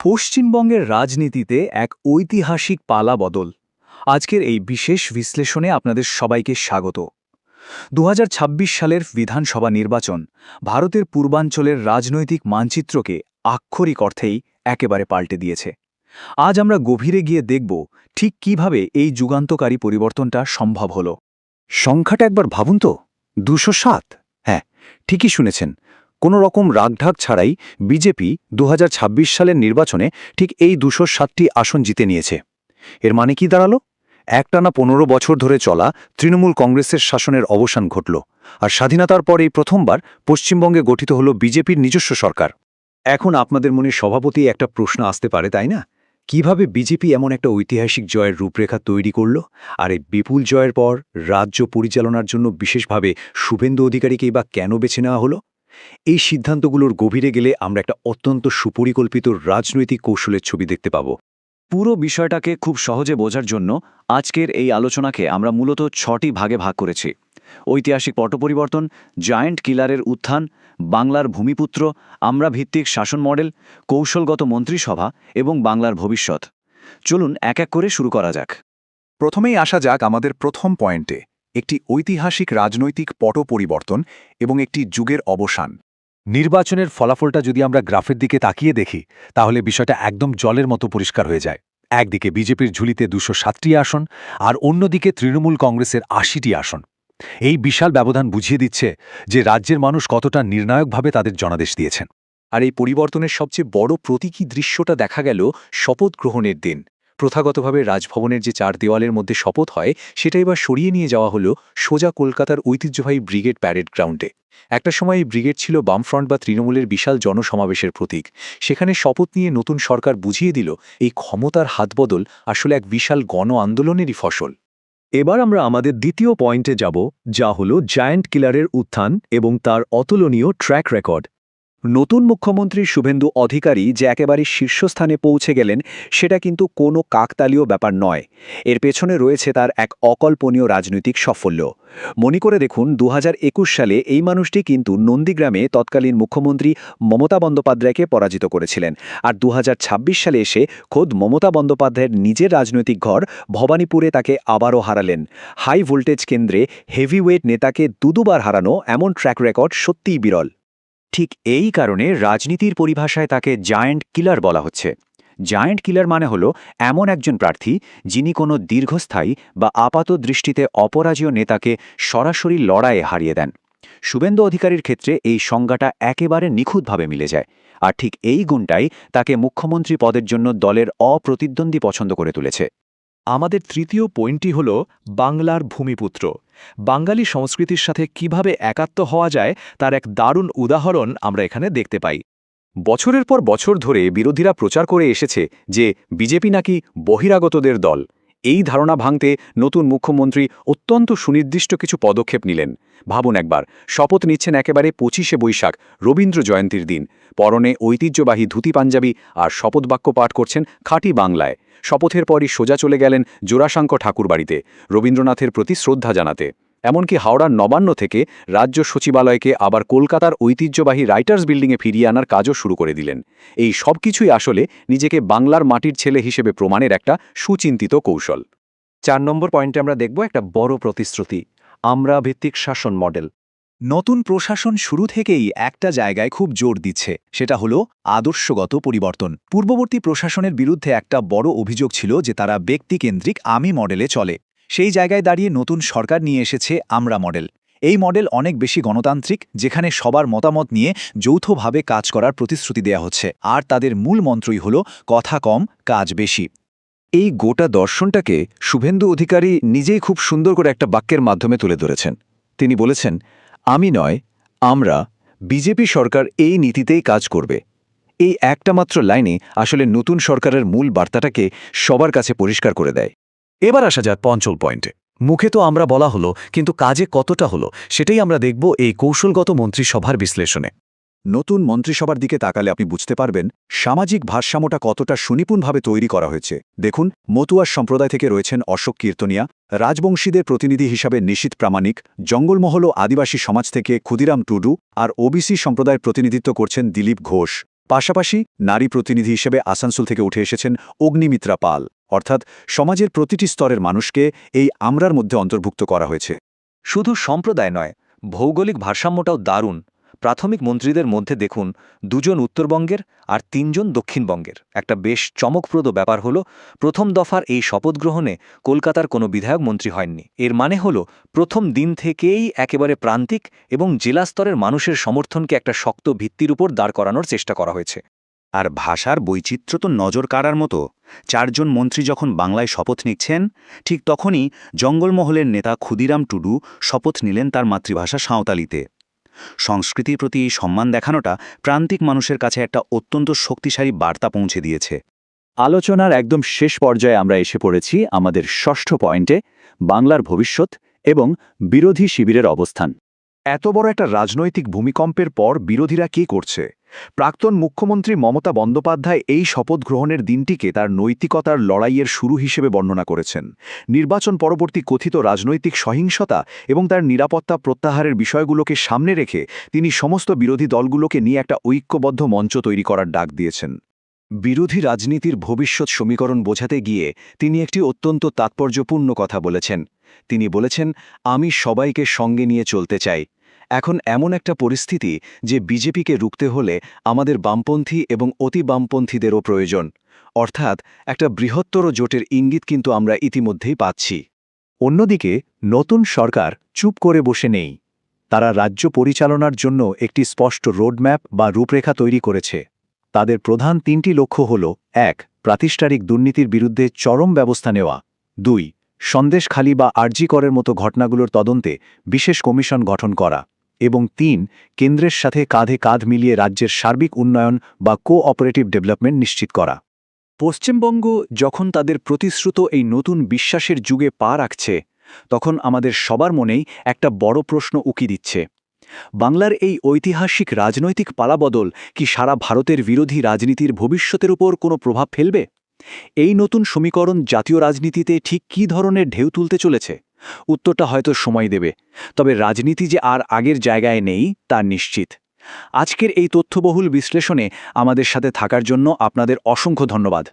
পশ্চিমবঙ্গের রাজনীতিতে এক ঐতিহাসিক পালাবদল। আজকের এই বিশেষ বিশ্লেষণে আপনাদের সবাইকে স্বাগত। ২০২৬ সালের বিধানসভা নির্বাচন ভারতের পূর্বাঞ্চলের রাজনৈতিক মানচিত্রকে আক্ষরিক অর্থেই একেবারে পাল্টে দিয়েছে। আজ আমরা গভীরে গিয়ে দেখব ঠিক কিভাবে এই যুগান্তকারী পরিবর্তনটা সম্ভব হলো। সংখ্যাটা একবার ভাবুন তো, ২০৭। হ্যাঁ, ঠিকই শুনেছেন। কোনো রকম রাগঢাক ছাড়াই বিজেপি ২০২৬ সালের নির্বাচনে ঠিক এই ২০৭টি আসন জিতে নিয়েছে। এর মানে কি দাঁড়ালো? একটানা ১৫ বছর ধরে চলা তৃণমূল কংগ্রেসের শাসনের অবসান ঘটল, আর স্বাধীনতার পর এই প্রথমবার পশ্চিমবঙ্গে গঠিত হল বিজেপির নিজস্ব সরকার। এখন আপনাদের মনে স্বভাবতই একটা প্রশ্ন আসতে পারে, তাই না? কিভাবে বিজেপি এমন একটা ঐতিহাসিক জয়ের রূপরেখা তৈরি করল? আর এই বিপুল জয়ের পর রাজ্য পরিচালনার জন্য বিশেষভাবে শুভেন্দু অধিকারীকেই বা কেন বেছে নেওয়া হলো? এই সিদ্ধান্তগুলোর গভীরে গেলে আমরা একটা অত্যন্ত সুপরিকল্পিত রাজনৈতিক কৌশলের ছবি দেখতে পাব। পুরো বিষয়টাকে খুব সহজে বোঝার জন্য আজকের এই আলোচনাকে আমরা মূলত ৬টি ভাগে ভাগ করেছি। ঐতিহাসিক পট পরিবর্তন, জায়ান্ট কিলারের উত্থান, বাংলার ভূমিপুত্র, আমরা ভিত্তিক শাসন মডেল, কৌশলগত মন্ত্রিসভা এবং বাংলার ভবিষ্যৎ। চলুন এক এক করে শুরু করা যাক। প্রথমেই আসা যাক আমাদের প্রথম পয়েন্টে, একটি ঐতিহাসিক রাজনৈতিক পট পরিবর্তন এবং একটি যুগের অবসান। নির্বাচনের ফলাফলটা যদি আমরা গ্রাফের দিকে তাকিয়ে দেখি, তাহলে বিষয়টা একদম জলের মতো পরিষ্কার হয়ে যায়। একদিকে বিজেপির ঝুলিতে ২০৭টি আসন, আর অন্যদিকে তৃণমূল কংগ্রেসের ৮০টি আসন। এই বিশাল ব্যবধান বুঝিয়ে দিচ্ছে যে রাজ্যের মানুষ কতটা নির্ণায়কভাবে তাদের জনাদেশ দিয়েছেন। আর এই পরিবর্তনের সবচেয়ে বড় প্রতীকী দৃশ্যটা দেখা গেল শপথ গ্রহণের দিন। প্রথাগতভাবে রাজভবনের যে ৪ দেওয়ালের মধ্যে শপথ হয়, সেটা এবার সরিয়ে নিয়ে যাওয়া হলো সোজা কলকাতার ঐতিহ্যবাহী ব্রিগেড প্যারেড গ্রাউন্ডে। একটা সময় এই ব্রিগেড ছিল বামফ্রন্ট বা তৃণমূলের বিশাল জনসমাবেশের প্রতীক। সেখানে শপথ নিয়ে নতুন সরকার বুঝিয়ে দিল এই ক্ষমতার হাতবদল আসলে এক বিশাল গণ আন্দোলনেরই ফসল। এবার আমরা আমাদের দ্বিতীয় পয়েন্টে যাব, যা হলো জায়ান্ট কিলারের উত্থান এবং তার অতুলনীয় ট্র্যাক রেকর্ড। নতুন মুখ্যমন্ত্রী শুভেন্দু অধিকারী যে একেবারে শীর্ষস্থানে পৌঁছে গেলেন, সেটা কিন্তু কোনো কাকতালীয় ব্যাপার নয়। এর পেছনে রয়েছে তার এক অকল্পনীয় রাজনৈতিক সাফল্য। মনে করে দেখুন, ২০২১ সালে এই মানুষটি কিন্তু নন্দীগ্রামে তৎকালীন মুখ্যমন্ত্রী মমতা বন্দ্যোপাধ্যায়কে পরাজিত করেছিলেন। আর ২০২৬ সালে এসে খোদ মমতা বন্দ্যোপাধ্যায়ের নিজের রাজনৈতিক ঘর ভবানীপুরে তাকে আবারও হারালেন। হাই ভোল্টেজ কেন্দ্রে হেভিওয়েট নেতাকে দুবার হারানো এমন ট্র্যাক রেকর্ড সত্যিই বিরল। ঠিক এই কারণে রাজনীতির পরিভাষায় তাকে জায়ান্ট কিলার বলা হচ্ছে। জায়ান্ট কিলার মানে হলো এমন একজন প্রার্থী যিনি কোনো দীর্ঘস্থায়ী বা আপাত দৃষ্টিতে অপরাজেয় নেতাকে সরাসরি লড়াইয়ে হারিয়ে দেন। শুভেন্দু অধিকারীর ক্ষেত্রে এই সংজ্ঞাটা একেবারে নিখুঁতভাবে মিলে যায়। আর ঠিক এই গুণটাই তাকে মুখ্যমন্ত্রী পদের জন্য দলের অপ্রতিদ্বন্দ্বী পছন্দ করে তুলেছে। আমাদের তৃতীয় পয়েন্টটি হল বাংলার ভূমিপুত্র। বাঙালি সংস্কৃতির সাথে কিভাবে একাত্ম হওয়া যায় তার এক দারুণ উদাহরণ আমরা এখানে দেখতে পাই। বছরের পর বছর ধরে বিরোধীরা প্রচার করে এসেছে যে বিজেপি নাকি বহিরাগতদের দল। এই ধারণা ভাঙতে নতুন মুখ্যমন্ত্রী অত্যন্ত সুনির্দিষ্ট কিছু পদক্ষেপ নিলেন। ভাবুন একবার, শপথ নিচ্ছেন একেবারে ২৫শে বৈশাখ, রবীন্দ্র জয়ন্তীর দিন। পরনে ঐতিহ্যবাহী ধুতি পাঞ্জাবি আর শপথ বাক্য পাঠ করছেন খাঁটি বাংলায়। শপথের পরই সোজা চলে গেলেন জোড়াসাঙ্ক ঠাকুরবাড়িতে রবীন্দ্রনাথের প্রতি শ্রদ্ধা জানাতে। এমনকি হাওড়ার নবান্ন থেকে রাজ্য সচিবালয়কে আবার কলকাতার ঐতিহ্যবাহী রাইটার্স বিল্ডিংয়ে ফিরিয়ে আনার কাজও শুরু করে দিলেন। এই সব কিছুই আসলে নিজেকে বাংলার মাটির ছেলে হিসেবে প্রমাণের একটা সুচিন্তিত কৌশল। ৪ নম্বর পয়েন্টে আমরা দেখব একটা বড় প্রতিশ্রুতি, আমরা ভিত্তিক শাসন মডেল। নতুন প্রশাসন শুরু থেকেই একটা জায়গায় খুব জোর দিচ্ছে, সেটা হলো আদর্শগত পরিবর্তন। পূর্ববর্তী প্রশাসনের বিরুদ্ধে একটা বড় অভিযোগ ছিল যে তারা ব্যক্তিকেন্দ্রিক আমি মডেলে চলে। সেই জায়গায় দাঁড়িয়ে নতুন সরকার নিয়ে এসেছে আমরা মডেল। এই মডেল অনেক বেশি গণতান্ত্রিক, যেখানে সবার মতামত নিয়ে যৌথভাবে কাজ করার প্রতিশ্রুতি দেয়া হচ্ছে। আর তাদের মূল মন্ত্রই হলো কথা কম, কাজ বেশি। এই গোটা দর্শনটাকে শুভেন্দু অধিকারী নিজেই খুব সুন্দর করে একটা বাক্যের মাধ্যমে তুলে ধরেছেন। তিনি বলেছেন, আমি নয়, আমরা, বিজেপি সরকার এই নীতিতেই কাজ করবে। এই একটা মাত্র লাইনে আসলে নতুন সরকারের মূল বার্তাটাকে সবার কাছে পরিষ্কার করে দেয়। এবার আসা যাক পঞ্চম পয়েন্টে। মুখে তো আমরা বলা হলো, কিন্তু কাজে কতটা হলো সেটাই আমরা দেখব এই কৌশলগত মন্ত্রিসভার বিশ্লেষণে। নতুন মন্ত্রিসভার দিকে তাকালে আপনি বুঝতে পারবেন সামাজিক ভারসাম্যটা কতটা সুনিপুণভাবে তৈরি করা হয়েছে। দেখুন, মতুয়ার সম্প্রদায় থেকে রয়েছেন অশোক কীর্তনিয়া, রাজবংশীদের প্রতিনিধি হিসাবে নিশীথ প্রামাণিক, জঙ্গলমহল ও আদিবাসী সমাজ থেকে ক্ষুদিরাম টুডু, আর ওবিসি সম্প্রদায়ের প্রতিনিধিত্ব করছেন দিলীপ ঘোষ। পাশাপাশি নারী প্রতিনিধি হিসেবে আসানসোল থেকে উঠে এসেছেন অগ্নিমিত্রা পাল, অর্থাৎ সমাজের প্রতিটি স্তরের মানুষকে এই আমরার মধ্যে অন্তর্ভুক্ত করা হয়েছে। শুধু সম্প্রদায় নয়, ভৌগোলিক ভারসাম্যটাও দারুণ। প্রাথমিক মন্ত্রীদের মধ্যে দেখুন 2 জন উত্তরবঙ্গের আর 3 জন দক্ষিণবঙ্গের। একটা বেশ চমকপ্রদ ব্যাপার হলো, প্রথম দফার এই শপথ গ্রহণে কলকাতার কোনো বিধায়ক মন্ত্রী হয়ননি। এর মানে হলো প্রথম দিন থেকেই একেবারে প্রান্তিক এবং জেলা স্তরের মানুষের সমর্থনকে একটা শক্ত ভিত্তির উপর দাঁড় করানোর চেষ্টা করা হয়েছে। আর ভাষার বৈচিত্র্য তো নজর কাড়ার মতো। 4 জন মন্ত্রী যখন বাংলায় শপথ নিচ্ছেন, ঠিক তখনই জঙ্গলমহলের নেতা ক্ষুদিরাম টুডু শপথ নিলেন তার মাতৃভাষা সাঁওতালিতে। সংস্কৃতির প্রতি এই সম্মান দেখানোটা প্রান্তিক মানুষের কাছে একটা অত্যন্ত শক্তিশালী বার্তা পৌঁছে দিয়েছে। আলোচনার একদম শেষ পর্যায়ে আমরা এসে পড়েছি আমাদের ষষ্ঠ পয়েন্টে, বাংলার ভবিষ্যৎ এবং বিরোধী শিবিরের অবস্থান। এত বড় একটা রাজনৈতিক ভূমিকম্পের পর বিরোধীরা কি করছে? প্রাক্তন মুখ্যমন্ত্রী মমতা বন্দ্যোপাধ্যায় এই শপথ গ্রহণের দিনটিকে তার নৈতিকতার লড়াইয়ের শুরু হিসেবে বর্ণনা করেছেন। নির্বাচন পরবর্তী কথিত রাজনৈতিক সহিংসতা এবং তার নিরাপত্তা প্রত্যাহারের বিষয়গুলোকে সামনে রেখে তিনি সমস্ত বিরোধী দলগুলোকে নিয়ে একটা ঐক্যবদ্ধ মঞ্চ তৈরি করার ডাক দিয়েছেন। বিরোধী রাজনীতির ভবিষ্যৎ সমীকরণ বোঝাতে গিয়ে তিনি একটি অত্যন্ত তাৎপর্যপূর্ণ কথা বলেছেন। তিনি বলেছেন, আমি সবাইকে সঙ্গে নিয়ে চলতে চাই। এখন এমন একটা পরিস্থিতি যে বিজেপিকে রুখতে হলে আমাদের বামপন্থী এবং অতি বামপন্থীদেরও প্রয়োজন, অর্থাৎ একটা বৃহত্তর জোটের ইঙ্গিত কিন্তু আমরা ইতিমধ্যেই পাচ্ছি। অন্যদিকে নতুন সরকার চুপ করে বসে নেই। তারা রাজ্য পরিচালনার জন্য একটি স্পষ্ট রোডম্যাপ বা রূপরেখা তৈরি করেছে। তাদের প্রধান 3টি লক্ষ্য হল: 1. প্রাতিষ্ঠানিক দুর্নীতির বিরুদ্ধে চরম ব্যবস্থা নেওয়া, 2. সন্দেশখালি বা আরজি করের মতো ঘটনাগুলোর তদন্তে বিশেষ কমিশন গঠন করা, এবং 3. কেন্দ্রের সাথে কাঁধে কাঁধ মিলিয়ে রাজ্যের সার্বিক উন্নয়ন বা কোঅপারেটিভ ডেভেলপমেন্ট নিশ্চিত করা। পশ্চিমবঙ্গ যখন তাদের প্রতিশ্রুত এই নতুন বিশ্বাসের যুগে পা রাখছে, তখন আমাদের সবার মনেই একটা বড় প্রশ্ন উকি দিচ্ছে: বাংলার এই ঐতিহাসিক রাজনৈতিক পালাবদল কি সারা ভারতের বিরোধী রাজনীতির ভবিষ্যতের উপর কোনো প্রভাব ফেলবে? এই নতুন সমীকরণ জাতীয় রাজনীতিতে ঠিক কী ধরনের ঢেউ তুলতে চলেছে? উত্তরটা হয়তো সময় দেবে, তবে রাজনীতি যে আর আগের জায়গায় নেই তা নিশ্চিত। আজকের এই তথ্যবহুল বিশ্লেষণে আমাদের সাথে থাকার জন্য আপনাদের অসংখ্য ধন্যবাদ।